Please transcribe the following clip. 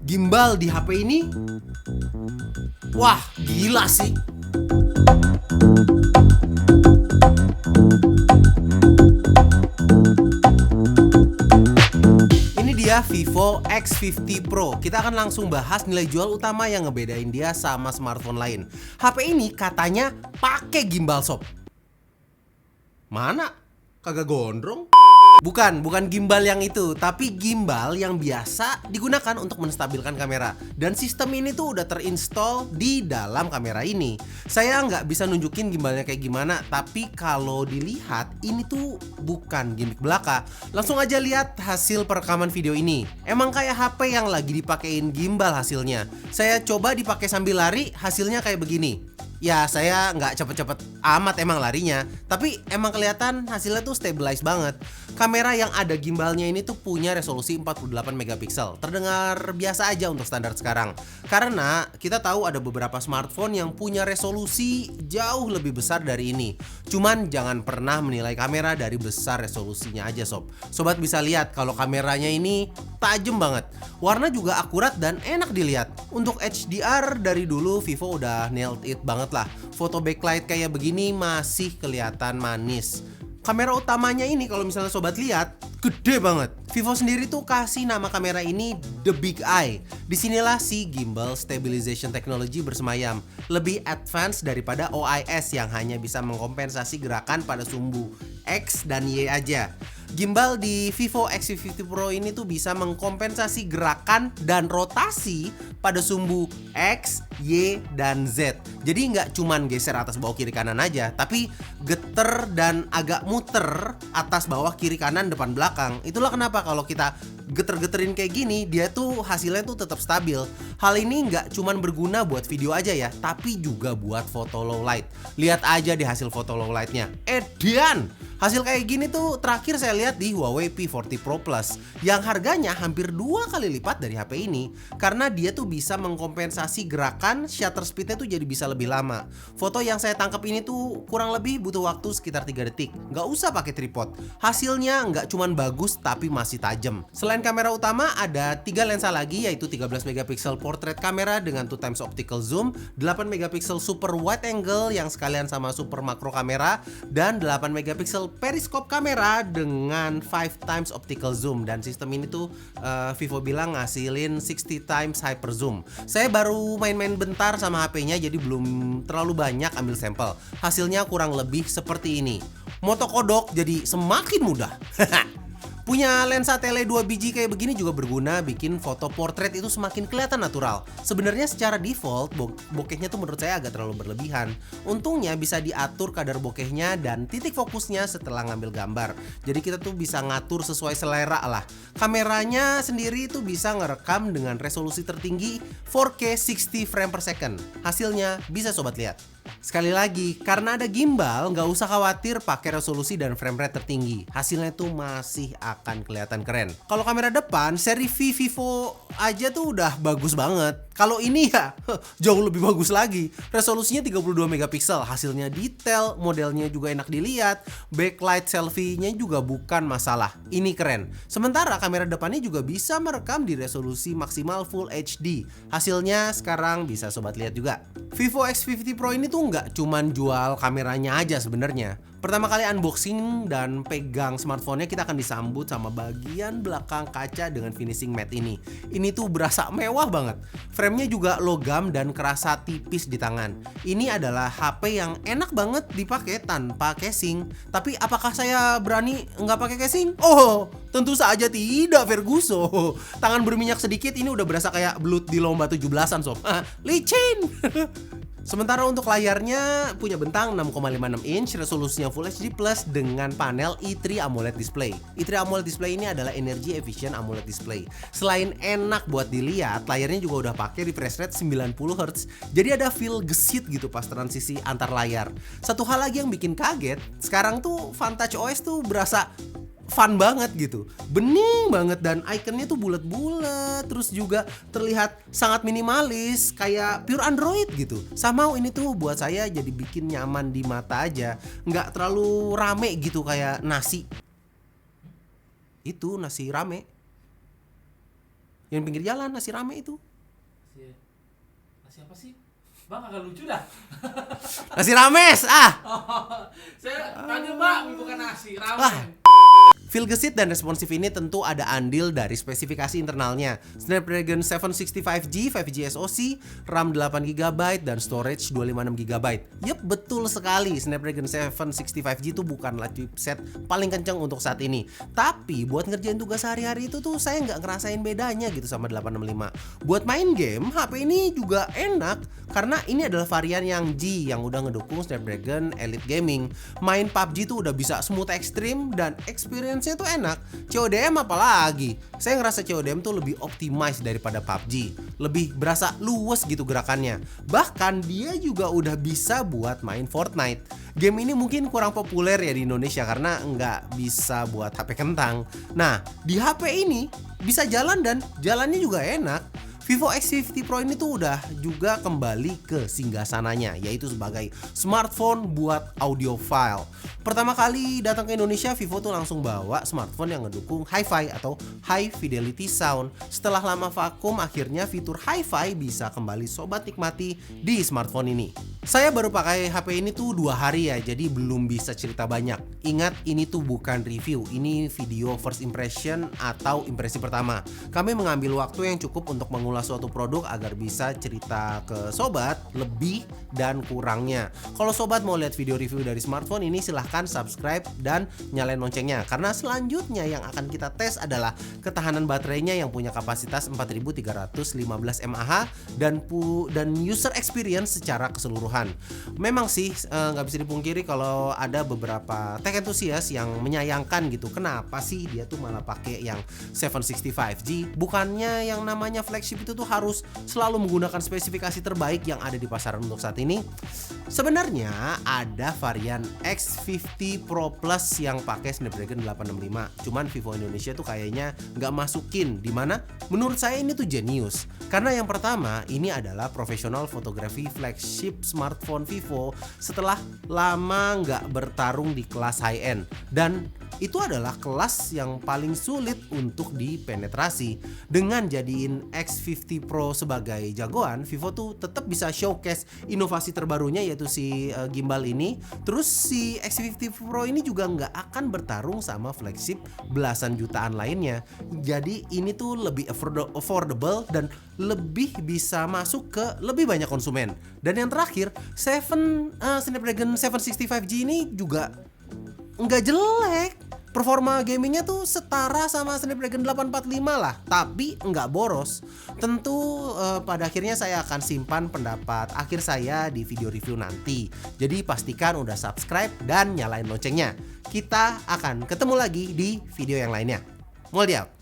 Gimbal di HP ini, wah gila sih. Ini dia Vivo X50 Pro. Kita akan langsung bahas nilai jual utama yang ngebedain dia sama smartphone lain. HP ini katanya pakai gimbal sob. Mana? Kagak gondrong. Bukan gimbal yang itu, tapi gimbal yang biasa digunakan untuk menstabilkan kamera. Dan sistem ini tuh udah terinstall di dalam kamera ini. Saya nggak bisa nunjukin gimbalnya kayak gimana, tapi kalau dilihat ini tuh bukan gimmick belaka. Langsung aja lihat hasil perekaman video ini. Emang kayak HP yang lagi dipakein gimbal hasilnya. Saya coba dipakai sambil lari, hasilnya kayak begini. Ya saya nggak cepet-cepet amat emang larinya, tapi emang kelihatan hasilnya tuh stabilize banget. Kamera yang ada gimbalnya ini tuh punya resolusi 48 megapiksel. Terdengar biasa aja untuk standar sekarang. Karena kita tahu ada beberapa smartphone yang punya resolusi jauh lebih besar dari ini. Cuman jangan pernah menilai kamera dari besar resolusinya aja sob. Sobat bisa lihat kalau kameranya ini tajam banget. Warna juga akurat dan enak dilihat. Untuk HDR dari dulu Vivo udah nailed it banget lah. Foto backlight kayak begini masih kelihatan manis. Kamera utamanya ini kalau misalnya sobat lihat gede banget. Vivo sendiri tuh kasih nama kamera ini The Big Eye. Disinilah si gimbal stabilization technology bersemayam. Lebih advance daripada OIS yang hanya bisa mengkompensasi gerakan pada sumbu X dan Y aja. Gimbal di Vivo X50 Pro ini tuh bisa mengkompensasi gerakan dan rotasi pada sumbu X, Y, dan Z. Jadi nggak cuman geser atas bawah kiri kanan aja, tapi geter dan agak muter atas bawah kiri kanan depan belakang. Itulah kenapa kalau kita geter-geterin kayak gini, dia tuh hasilnya tuh tetap stabil. Hal ini nggak cuman berguna buat video aja ya, tapi juga buat foto low light. Lihat aja di hasil foto low lightnya. Edian! Hasil kayak gini tuh terakhir saya lihat di Huawei P40 Pro Plus yang harganya hampir 2 kali lipat dari HP ini karena dia tuh bisa mengkompensasi gerakan, shutter speednya tuh jadi bisa lebih lama. Foto yang saya tangkap ini tuh kurang lebih butuh waktu sekitar 3 detik. Nggak usah pakai tripod. Hasilnya nggak cuman bagus tapi masih tajam. Selain kamera utama ada 3 lensa lagi yaitu 13 megapiksel portrait kamera dengan 2x optical zoom, 8 megapiksel super wide angle yang sekalian sama super makro kamera, dan 8 megapiksel periskop kamera dengan 5x optical zoom. Dan sistem ini tuh Vivo bilang ngasilin 60x hyper zoom. Saya baru main-main bentar sama HP-nya jadi belum terlalu banyak ambil sampel. Hasilnya kurang lebih seperti ini. Motokodok jadi semakin mudah. Punya lensa tele 2 biji kayak begini juga berguna bikin foto portrait itu semakin kelihatan natural. Sebenarnya secara default bokehnya tuh menurut saya agak terlalu berlebihan. Untungnya bisa diatur kadar bokehnya dan titik fokusnya setelah ngambil gambar. Jadi kita tuh bisa ngatur sesuai selera lah. Kameranya sendiri tuh bisa ngerekam dengan resolusi tertinggi 4K 60 frame per second. Hasilnya bisa sobat lihat. Sekali lagi, karena ada gimbal, nggak usah khawatir pakai resolusi dan frame rate tertinggi. Hasilnya tuh masih akan kelihatan keren. Kalau kamera depan, seri V Vivo aja tuh udah bagus banget. Kalau ini ya jauh lebih bagus lagi. Resolusinya 32 megapiksel, hasilnya detail, modelnya juga enak dilihat, backlight selfie-nya juga bukan masalah. Ini keren. Sementara kamera depannya juga bisa merekam di resolusi maksimal Full HD. Hasilnya sekarang bisa sobat lihat juga. Vivo X50 Pro ini tuh nggak cuman jual kameranya aja sebenarnya. Pertama kali unboxing dan pegang smartphone-nya kita akan disambut sama bagian belakang kaca dengan finishing matte ini. Ini tuh berasa mewah banget. Frame-nya juga logam dan kerasa tipis di tangan. Ini adalah HP yang enak banget dipakai tanpa casing. Tapi apakah saya berani nggak pakai casing? Oh, tentu saja tidak, Ferguson. Tangan berminyak sedikit ini udah berasa kayak belut di lomba 17-an sob. Licin. Sementara untuk layarnya punya bentang 6,56 inch, resolusinya Full HD Plus dengan panel i3 AMOLED display. i3 AMOLED display ini adalah energy efficient AMOLED display. Selain enak buat dilihat, layarnya juga udah pakai refresh rate 90 Hz. Jadi ada feel gesit gitu pas transisi antar layar. Satu hal lagi yang bikin kaget, sekarang tuh Vantage OS tuh berasa fun banget gitu, bening banget dan ikonnya tuh bulat-bulat, terus juga terlihat sangat minimalis kayak pure Android gitu. Sama ini tuh buat saya jadi bikin nyaman di mata aja, nggak terlalu rame gitu kayak nasi. Itu nasi rame. Yang pinggir jalan, nasi rame itu. Nasi apa sih? Bang agak lucu dah. Nasi rames, Saya tanya Bang, bukan nasi ramen. Feel gesit dan responsif ini tentu ada andil dari spesifikasi internalnya. Snapdragon 765G, 5G SoC, RAM 8GB dan storage 256GB. Yep, betul sekali. Snapdragon 765G itu bukanlah chipset paling kencang untuk saat ini. Tapi buat ngerjain tugas sehari-hari itu tuh saya nggak ngerasain bedanya gitu sama 865. Buat main game, HP ini juga enak karena ini adalah varian yang G yang udah ngedukung Snapdragon Elite Gaming. Main PUBG tuh udah bisa smooth ekstrim dan experience-nya tuh enak. CODM apalagi. Saya ngerasa CODM tuh lebih optimize daripada PUBG. Lebih berasa luwes gitu gerakannya. Bahkan dia juga udah bisa buat main Fortnite. Game ini mungkin kurang populer ya di Indonesia karena nggak bisa buat HP kentang. Nah, di HP ini bisa jalan dan jalannya juga enak. Vivo X50 Pro ini tuh udah juga kembali ke singgasananya, yaitu sebagai smartphone buat audiophile. Pertama kali datang ke Indonesia, Vivo tuh langsung bawa smartphone yang ngedukung Hi-Fi atau High Fidelity Sound. Setelah lama vakum, akhirnya fitur Hi-Fi bisa kembali sobat nikmati di smartphone ini. Saya baru pakai HP ini tuh 2 hari ya, jadi belum bisa cerita banyak. Ingat, ini tuh bukan review, ini video first impression atau impresi pertama. Kami mengambil waktu yang cukup untuk mengulas suatu produk agar bisa cerita ke sobat lebih dan kurangnya. Kalau sobat mau lihat video review dari smartphone ini, silahkan subscribe dan nyalain loncengnya. Karena selanjutnya yang akan kita tes adalah ketahanan baterainya yang punya kapasitas 4315 mAh dan user experience secara keseluruhan. Memang sih nggak bisa dipungkiri kalau ada beberapa tech enthusiast yang menyayangkan gitu, kenapa sih dia tuh malah pakai yang 765G, bukannya yang namanya flagship itu tuh harus selalu menggunakan spesifikasi terbaik yang ada di pasaran untuk saat ini. Sebenarnya ada varian X50 Pro Plus yang pakai Snapdragon 865, cuman Vivo Indonesia tuh kayaknya nggak masukin, dimana menurut saya ini tuh jenius. Karena yang pertama, ini adalah professional fotografi flagship smartphone Vivo setelah lama nggak bertarung di kelas high end, dan itu adalah kelas yang paling sulit untuk dipenetrasi. Dengan jadiin X50 Pro sebagai jagoan, Vivo tuh tetap bisa showcase inovasi terbarunya, yaitu si gimbal ini. Terus si X50 Pro ini juga nggak akan bertarung sama flagship belasan jutaan lainnya. Jadi ini tuh lebih affordable dan lebih bisa masuk ke lebih banyak konsumen. Dan yang terakhir, Snapdragon 765G ini juga nggak jelek. Performa gamingnya tuh setara sama Snapdragon 845 lah, tapi nggak boros. Tentu pada akhirnya saya akan simpan pendapat akhir saya di video review nanti. Jadi pastikan udah subscribe dan nyalain loncengnya. Kita akan ketemu lagi di video yang lainnya. Moldy out.